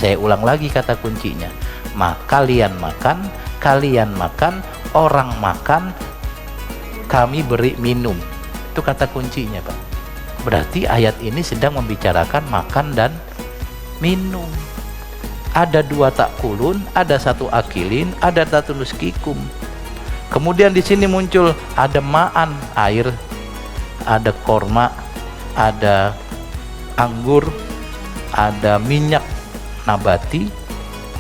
Saya ulang lagi kata kuncinya. Kalian makan, orang makan, kami beri minum. Itu kata kuncinya, Pak. Berarti ayat ini sedang membicarakan makan dan minum. Ada 2 takulun, ada 1 akilin, ada 1 nuskikum. Kemudian di sini muncul ada ma'an, air, ada korma, ada anggur, ada minyak nabati,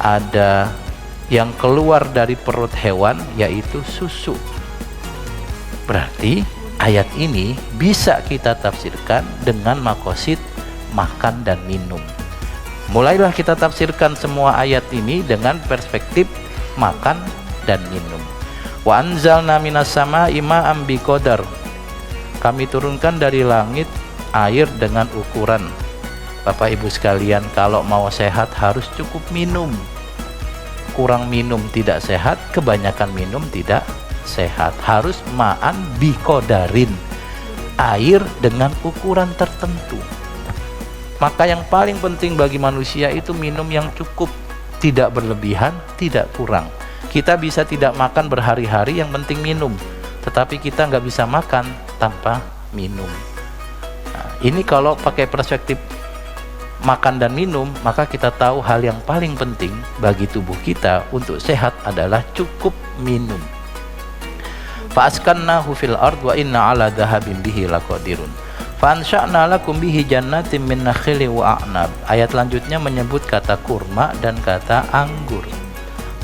ada yang keluar dari perut hewan yaitu susu. Berarti ayat ini bisa kita tafsirkan dengan makosid makan dan minum. Mulailah kita tafsirkan semua ayat ini dengan perspektif makan dan minum. Wa anzalna minas sama'i ma'an biqadar. Kami turunkan dari langit air dengan ukuran. Bapak Ibu sekalian, kalau mau sehat harus cukup minum. Kurang minum tidak sehat, kebanyakan minum tidak sehat. Harus ma'an biqadarin, air dengan ukuran tertentu. Maka yang paling penting bagi manusia itu minum yang cukup, tidak berlebihan, tidak kurang. Kita bisa tidak makan berhari-hari, yang penting minum. Tetapi kita nggak bisa makan tanpa minum. Nah, ini kalau pakai perspektif makan dan minum, maka kita tahu hal yang paling penting bagi tubuh kita untuk sehat adalah cukup minum. Fa'askannahu fil ard wa inna ala dhahabin bihi laqadirun. Fa'ansha'na lakum bihi jannatin min nakhili wa a'nab. Ayat lanjutnya menyebut kata kurma dan kata anggur.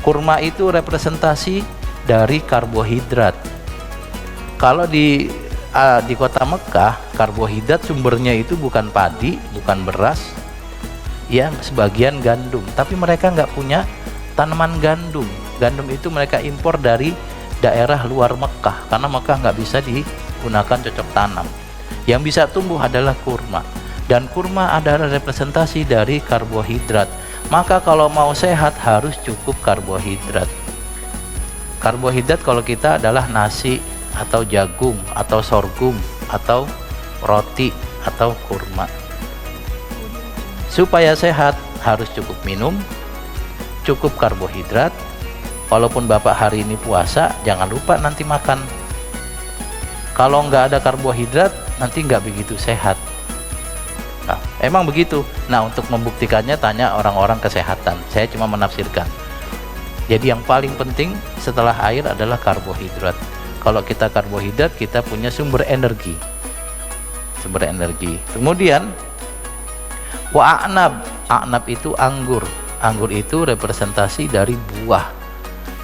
Kurma itu representasi dari karbohidrat. Kalau di kota Mekah, karbohidrat sumbernya itu bukan padi, bukan beras, ya sebagian gandum. Tapi mereka nggak punya tanaman gandum. Gandum itu mereka impor dari daerah luar Mekah, karena Mekah nggak bisa digunakan cocok tanam. Yang bisa tumbuh adalah kurma, dan kurma adalah representasi dari karbohidrat. Maka kalau mau sehat harus cukup karbohidrat. Karbohidrat kalau kita adalah nasi atau jagung atau sorghum atau roti atau kurma. Supaya sehat harus cukup minum, cukup karbohidrat. Walaupun Bapak hari ini puasa, jangan lupa nanti makan. Kalau nggak ada karbohidrat, nanti nggak begitu sehat. Nah, emang begitu. Nah, untuk membuktikannya tanya orang-orang kesehatan. Saya cuma menafsirkan. Jadi yang paling penting setelah air adalah karbohidrat. Kalau kita karbohidrat, kita punya sumber energi. Sumber energi. Kemudian wa a'nab. A'nab itu anggur. Anggur itu representasi dari buah.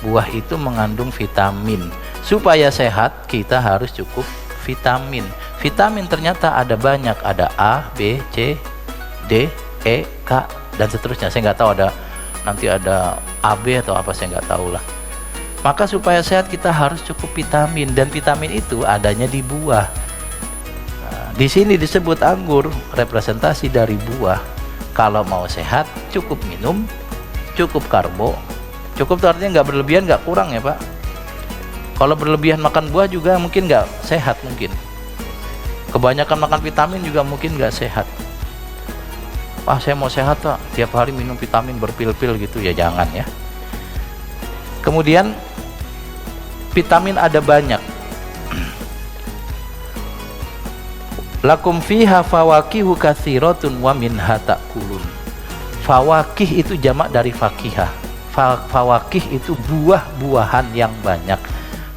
Buah itu mengandung vitamin. Supaya sehat, kita harus cukup vitamin. Vitamin ternyata ada banyak, ada A, B, C, D, E, K, dan seterusnya. Saya nggak tahu nanti ada AB atau apa, saya nggak tahu lah. Maka supaya sehat kita harus cukup vitamin, dan vitamin itu adanya di buah. Nah, di sini disebut anggur, representasi dari buah. Kalau mau sehat, cukup minum, cukup karbo. Cukup itu artinya nggak berlebihan, nggak kurang ya Pak. Kalau berlebihan makan buah juga mungkin nggak sehat mungkin. Kebanyakan makan vitamin juga mungkin nggak sehat. Wah, saya mau sehat Pak, tiap hari minum vitamin berpil-pil gitu, ya jangan ya. Kemudian vitamin ada banyak. Lakum fiha fawakihu katsiratun wa minha ta'kulun. Fawakih itu jamak dari fakihah. Fawakih itu buah-buahan yang banyak.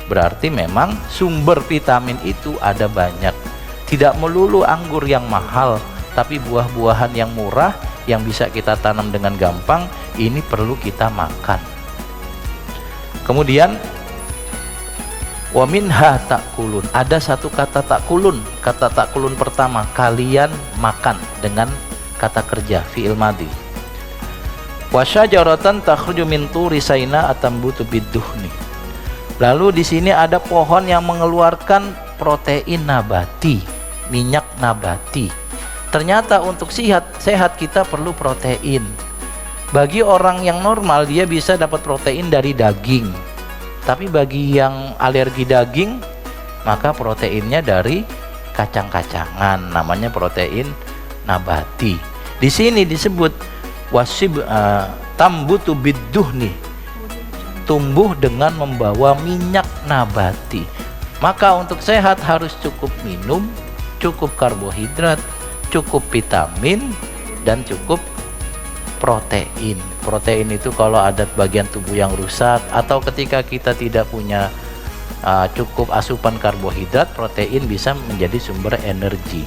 Berarti memang sumber vitamin itu ada banyak. Tidak melulu anggur yang mahal, tapi buah-buahan yang murah yang bisa kita tanam dengan gampang, ini perlu kita makan. Kemudian wa minha ta'kulun. Ada satu kata ta'kulun. Kata ta'kulun pertama, kalian makan, dengan kata kerja fi'il madhi. Wa syajaratan takhruju min turi saina atambutu bidduhni. Lalu di sini ada pohon yang mengeluarkan protein nabati, minyak nabati. Ternyata untuk sehat kita perlu protein. Bagi orang yang normal dia bisa dapat protein dari daging. Tapi bagi yang alergi daging, maka proteinnya dari kacang-kacangan, namanya protein nabati. Di sini disebut tambutu bidduhni, tumbuh dengan membawa minyak nabati. Maka untuk sehat harus cukup minum, cukup karbohidrat, cukup vitamin, dan cukup protein. Protein itu kalau ada bagian tubuh yang rusak atau ketika kita tidak punya cukup asupan karbohidrat, protein bisa menjadi sumber energi.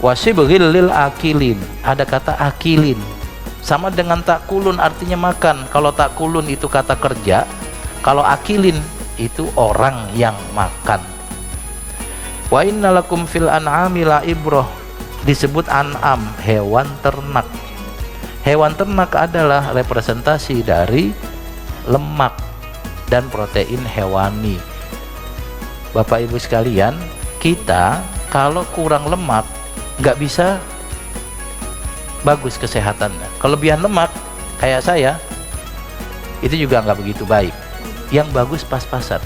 Wasibghil lil akilin, ada kata akilin sama dengan takulun, artinya makan. Kalau takulun itu kata kerja, kalau akilin itu orang yang makan. Wa innalakum fil an'ami la ibrah, disebut an'am, hewan ternak. Hewan ternak adalah representasi dari lemak dan protein hewani. Bapak Ibu sekalian, kita kalau kurang lemak nggak bisa bagus kesehatannya. Kelebihan lemak kayak saya itu juga nggak begitu baik. Yang bagus pas-pasan.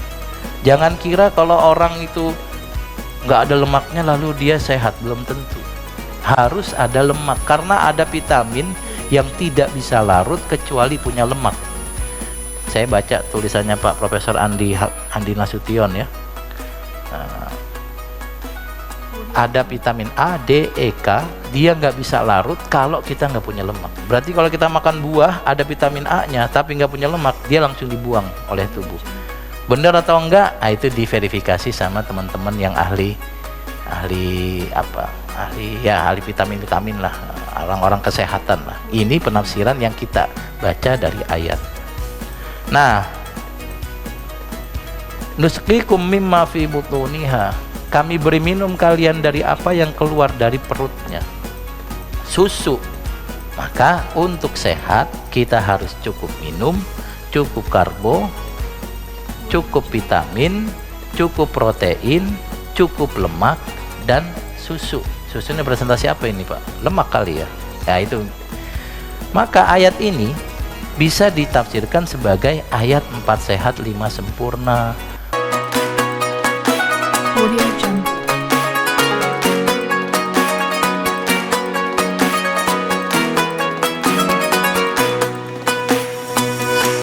Jangan kira kalau orang itu nggak ada lemaknya lalu dia sehat, belum tentu. Harus ada lemak karena ada vitamin yang tidak bisa larut kecuali punya lemak. Saya baca tulisannya Pak Profesor Andi Nasution ya. Ada vitamin A, D, E, K, dia nggak bisa larut kalau kita nggak punya lemak. Berarti kalau kita makan buah ada vitamin A nya tapi nggak punya lemak, dia langsung dibuang oleh tubuh. Benar atau enggak? Nah, itu diverifikasi sama teman-teman yang ahli vitamin lah, orang-orang kesehatan lah. Ini penafsiran yang kita baca dari ayat. Nah, nusqikum mimma fi butuniha, kami beri minum kalian dari apa yang keluar dari perutnya, susu. Maka untuk sehat kita harus cukup minum, cukup karbo, cukup vitamin, cukup protein, cukup lemak, dan susu. Susu ini presentasi apa ini Pak? Lemak kali ya? Ya itu. Maka ayat ini bisa ditafsirkan sebagai ayat 4 sehat 5 sempurna. Audio Jungle.